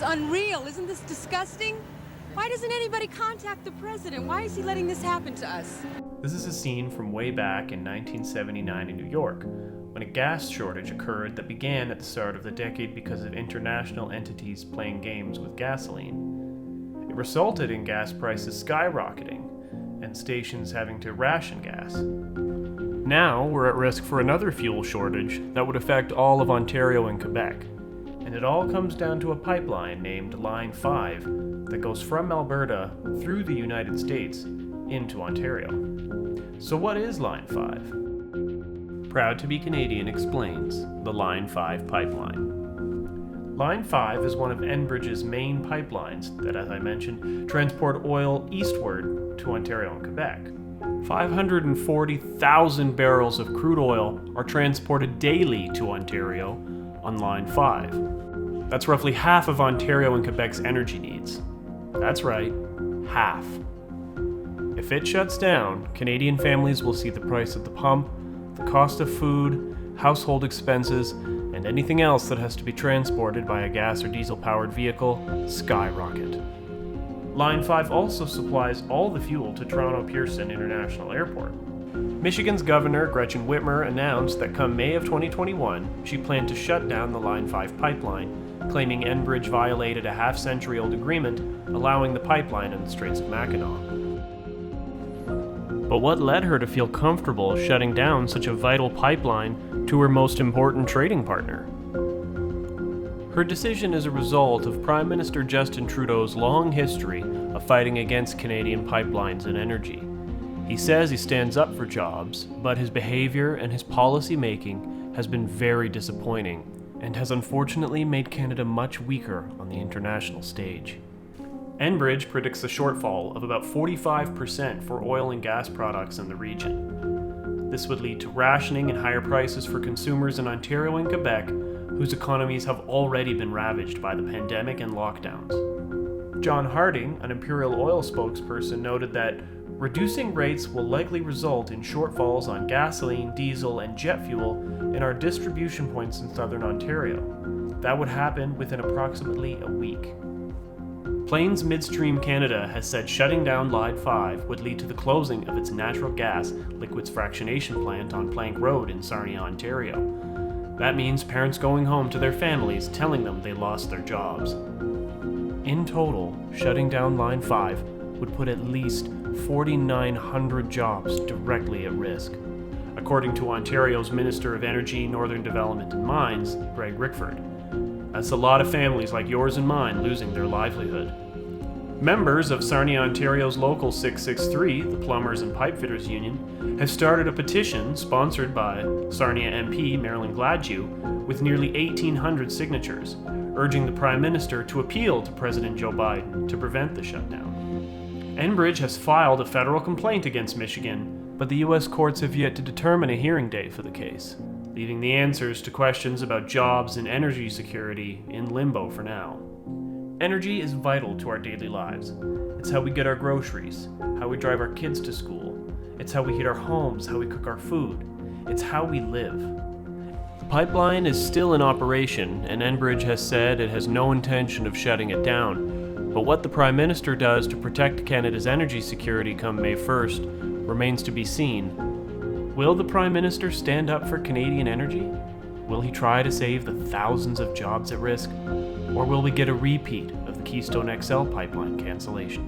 unreal. Isn't this disgusting? Why doesn't anybody contact the president? Why is he letting this happen to us? This is a scene from way back in 1979 in New York, when a gas shortage occurred that began at the start of the decade because of international entities playing games with gasoline. It resulted in gas prices skyrocketing and stations having to ration gas. Now we're at risk for another fuel shortage that would affect all of Ontario and Quebec. And it all comes down to a pipeline named Line 5 that goes from Alberta through the United States into Ontario. So what is Line 5? Proud to be Canadian explains the Line 5 pipeline. Line 5 is one of Enbridge's main pipelines that, as I mentioned, transport oil eastward to Ontario and Quebec. 540,000 barrels of crude oil are transported daily to Ontario on Line 5. That's roughly half of Ontario and Quebec's energy needs. That's right, half. If it shuts down, Canadian families will see the price at the pump, the cost of food, household expenses, and anything else that has to be transported by a gas or diesel-powered vehicle skyrocket. Line 5 also supplies all the fuel to Toronto Pearson International Airport. Michigan's Governor Gretchen Whitmer announced that come May of 2021, she planned to shut down the Line 5 pipeline, claiming Enbridge violated a half-century-old agreement allowing the pipeline in the Straits of Mackinac. But what led her to feel comfortable shutting down such a vital pipeline to her most important trading partner? Her decision is a result of Prime Minister Justin Trudeau's long history of fighting against Canadian pipelines and energy. He says he stands up for jobs, but his behavior and his policy making has been very disappointing and has unfortunately made Canada much weaker on the international stage. Enbridge predicts a shortfall of about 45% for oil and gas products in the region. This would lead to rationing and higher prices for consumers in Ontario and Quebec, whose economies have already been ravaged by the pandemic and lockdowns. John Harding, an Imperial Oil spokesperson, noted that reducing rates will likely result in shortfalls on gasoline, diesel, and jet fuel in our distribution points in southern Ontario. That would happen within approximately a week. Plains Midstream Canada has said shutting down Line 5 would lead to the closing of its natural gas liquids fractionation plant on Plank Road in Sarnia, Ontario. That means parents going home to their families telling them they lost their jobs. In total, shutting down Line 5 would put at least 4,900 jobs directly at risk, according to Ontario's Minister of Energy, Northern Development and Mines, Greg Rickford. That's a lot of families like yours and mine losing their livelihood. Members of Sarnia, Ontario's Local 663, the Plumbers and Pipefitters Union, have started a petition sponsored by Sarnia MP Marilyn Gladue with nearly 1,800 signatures, urging the Prime Minister to appeal to President Joe Biden to prevent the shutdown. Enbridge has filed a federal complaint against Michigan, but the U.S. courts have yet to determine a hearing date for the case, leaving the answers to questions about jobs and energy security in limbo for now. Energy is vital to our daily lives. It's how we get our groceries, how we drive our kids to school. It's how we heat our homes, how we cook our food. It's how we live. The pipeline is still in operation, and Enbridge has said it has no intention of shutting it down. But what the Prime Minister does to protect Canada's energy security come May 1st remains to be seen. Will the Prime Minister stand up for Canadian energy? Will he try to save the thousands of jobs at risk? Or will we get a repeat of the Keystone XL pipeline cancellation?